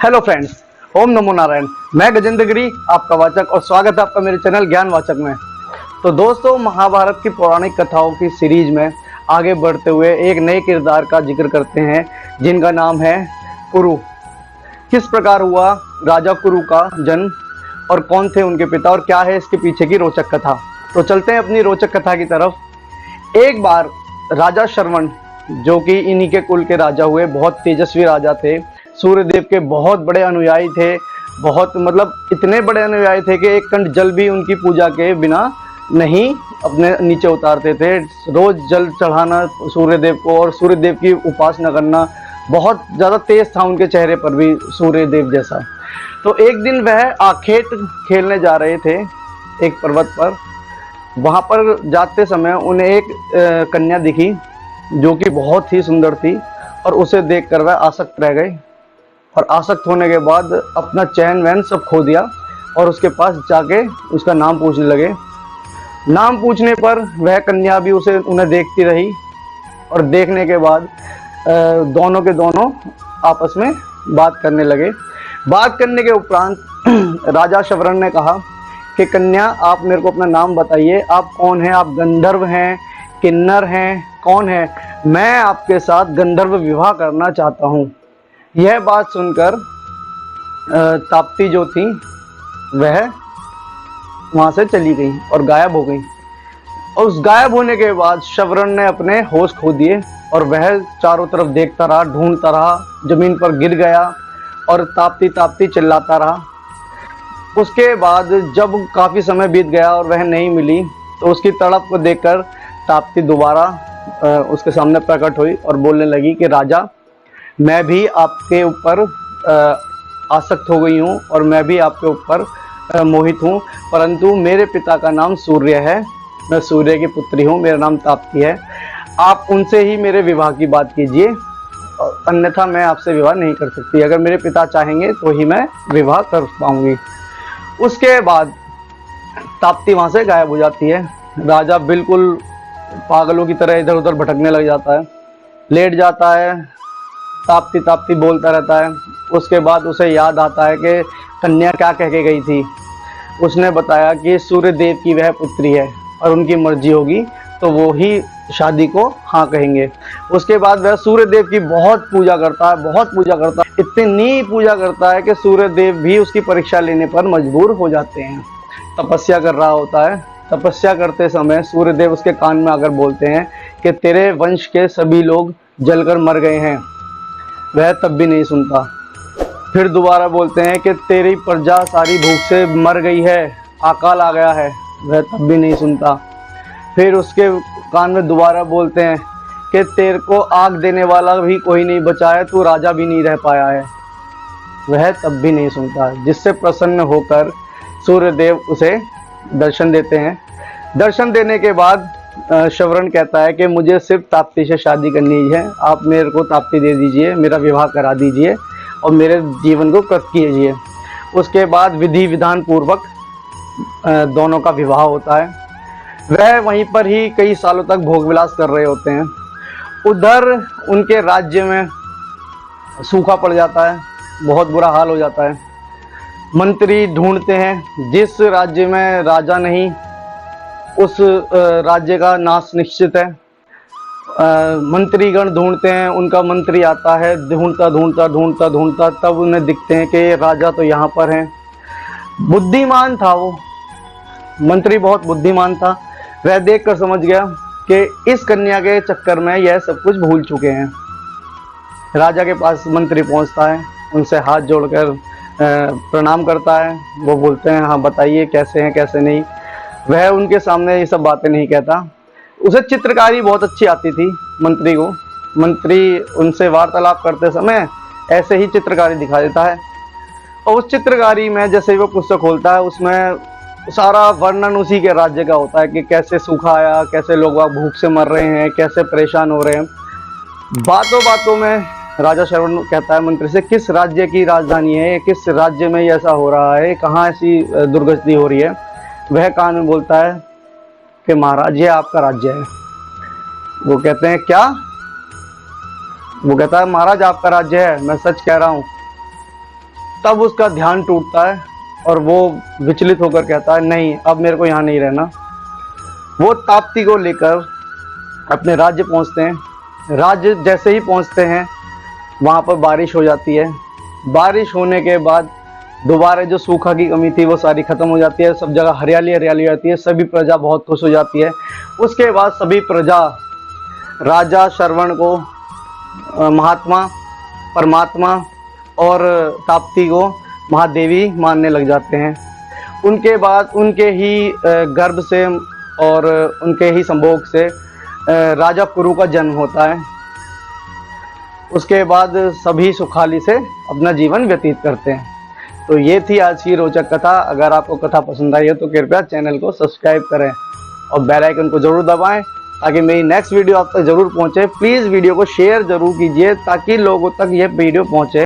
Hello friends, ओम नमो नारायण। मैं गजेंद्र गिरी, आपका वाचक, और स्वागत है आपका मेरे चैनल ज्ञान वाचक में। तो दोस्तों, महाभारत की पौराणिक कथाओं की सीरीज में आगे बढ़ते हुए एक नए किरदार का जिक्र करते हैं, जिनका नाम है कुरु। किस प्रकार हुआ राजा कुरु का जन्म और कौन थे उनके पिता और क्या है इसके पीछे की रोचक कथा। तो चलते हैं अपनी रोचक कथा की तरफ। एक बार राजा श्रवण, जो कि इन्हीं के कुल के राजा हुए, बहुत तेजस्वी राजा थे, सूर्यदेव के बहुत बड़े अनुयायी थे। बहुत इतने बड़े अनुयायी थे कि एक कंड जल भी उनकी पूजा के बिना नहीं अपने नीचे उतारते थे। रोज जल चढ़ाना सूर्यदेव को और सूर्यदेव की उपासना करना, बहुत ज़्यादा तेज था उनके चेहरे पर भी सूर्यदेव जैसा। तो एक दिन वह आखेट खेलने जा रहे थे एक पर्वत पर। वहाँ पर जाते समय उन्हें एक कन्या दिखी जो कि बहुत ही सुंदर थी, और उसे देखकर वह आसक्त रह गए। और आसक्त होने के बाद अपना चैन वैन सब खो दिया और उसके पास जाके उसका नाम पूछने लगे। नाम पूछने पर वह कन्या भी उन्हें देखती रही, और देखने के बाद दोनों के दोनों आपस में बात करने लगे। बात करने के उपरांत राजा शवरण ने कहा कि कन्या, आप मेरे को अपना नाम बताइए, आप कौन हैं? आप गंधर्व हैं, किन्नर हैं, कौन है? मैं आपके साथ गंधर्व विवाह करना चाहता हूँ। यह बात सुनकर ताप्ती जो थी वह वहाँ से चली गई और गायब हो गई। और उस गायब होने के बाद शवरण ने अपने होश खो दिए और वह चारों तरफ देखता रहा, ढूंढता रहा, जमीन पर गिर गया और ताप्ती ताप्ती चिल्लाता रहा। उसके बाद जब काफ़ी समय बीत गया और वह नहीं मिली, तो उसकी तड़प को देखकर ताप्ती दोबारा उसके सामने प्रकट हुई और बोलने लगी कि राजा, मैं भी आपके ऊपर आसक्त हो गई हूँ और मैं भी आपके ऊपर मोहित हूँ, परंतु मेरे पिता का नाम सूर्य है, मैं सूर्य की पुत्री हूँ, मेरा नाम ताप्ती है। आप उनसे ही मेरे विवाह की बात कीजिए, अन्यथा मैं आपसे विवाह नहीं कर सकती। अगर मेरे पिता चाहेंगे तो ही मैं विवाह कर पाऊँगी। उसके बाद ताप्ती वहाँ से गायब हो जाती है। राजा बिल्कुल पागलों की तरह इधर उधर भटकने लग जाता है, लेट जाता है, ताप्ती ताप्ती बोलता रहता है। उसके बाद उसे याद आता है कि कन्या क्या कह के गई थी। उसने बताया कि सूर्यदेव की वह पुत्री है और उनकी मर्जी होगी तो वो ही शादी को हाँ कहेंगे। उसके बाद वह सूर्यदेव की बहुत पूजा करता है, बहुत पूजा करता है, इतनी पूजा करता है कि सूर्यदेव भी उसकी परीक्षा लेने पर मजबूर हो जाते हैं। तपस्या कर रहा होता है। तपस्या करते समय सूर्यदेव उसके कान में आकर बोलते हैं कि तेरे वंश के सभी लोग जलकर मर गए हैं। वह तब भी नहीं सुनता। फिर दोबारा बोलते हैं कि तेरी प्रजा सारी भूख से मर गई है, अकाल आ गया है। वह तब भी नहीं सुनता। फिर उसके कान में दोबारा बोलते हैं कि तेरे को आग देने वाला भी कोई नहीं बचा है, तू राजा भी नहीं रह पाया है। वह तब भी नहीं सुनता। जिससे प्रसन्न होकर सूर्यदेव उसे दर्शन देते हैं। दर्शन देने के बाद शवरण कहता है कि मुझे सिर्फ ताप्ती से शादी करनी है, आप मेरे को ताप्ती दे दीजिए, मेरा विवाह करा दीजिए और मेरे जीवन को कृत कीजिए। उसके बाद विधि विधान पूर्वक दोनों का विवाह होता है। वह वहीं पर ही कई सालों तक भोग विलास कर रहे होते हैं। उधर उनके राज्य में सूखा पड़ जाता है, बहुत बुरा हाल हो जाता है। मंत्री ढूंढते हैं, जिस राज्य में राजा नहीं उस राज्य का नाश निश्चित है। मंत्रीगण ढूंढते हैं, उनका मंत्री आता है, ढूंढता ढूंढता ढूंढता ढूंढता तब उन्हें दिखते हैं कि राजा तो यहाँ पर हैं। बुद्धिमान था वो मंत्री, बहुत बुद्धिमान था। वह देखकर समझ गया कि इस कन्या के चक्कर में यह सब कुछ भूल चुके हैं। राजा के पास मंत्री पहुंचता है, उनसे हाथ जोड़कर प्रणाम करता है। वो बोलते हैं, हाँ बताइए कैसे हैं कैसे नहीं। वह उनके सामने ये सब बातें नहीं कहता। उसे चित्रकारी बहुत अच्छी आती थी मंत्री को। मंत्री उनसे वार्तालाप करते समय ऐसे ही चित्रकारी दिखा देता है, और उस चित्रकारी में जैसे ही वो पुस्तक खोलता है उसमें सारा वर्णन उसी के राज्य का होता है कि कैसे सूखा आया, कैसे लोग वहाँ भूख से मर रहे हैं, कैसे परेशान हो रहे हैं। बातों बातों में राजा श्रवण कहता है मंत्री से, किस राज्य की राजधानी है, किस राज्य में ऐसा हो रहा है, कहाँ ऐसी दुर्गति हो रही है। वह कान में बोलता है कि महाराज ये आपका राज्य है। वो कहते हैं क्या? वो कहता है महाराज आपका राज्य है, मैं सच कह रहा हूँ। तब उसका ध्यान टूटता है और वो विचलित होकर कहता है नहीं, अब मेरे को यहाँ नहीं रहना। वो ताप्ती को लेकर अपने राज्य पहुँचते हैं। राज्य जैसे ही पहुँचते हैं वहाँ पर बारिश हो जाती है। बारिश होने के बाद दोबारा जो सूखा की कमी थी वो सारी खत्म हो जाती है, सब जगह हरियाली हरियाली हो जाती है, सभी प्रजा बहुत खुश हो जाती है। उसके बाद सभी प्रजा राजा श्रवण को महात्मा, परमात्मा और ताप्ती को महादेवी मानने लग जाते हैं। उनके बाद उनके ही गर्भ से और उनके ही संभोग से राजा कुरु का जन्म होता है। उसके बाद सभी सुखाली से अपना जीवन व्यतीत करते हैं। तो ये थी आज की रोचक कथा। अगर आपको कथा पसंद आई है तो कृपया चैनल को सब्सक्राइब करें और बेल आइकन को जरूर दबाएं ताकि मेरी नेक्स्ट वीडियो आप तक जरूर पहुंचे। प्लीज़ वीडियो को शेयर जरूर कीजिए ताकि लोगों तक ये वीडियो पहुंचे।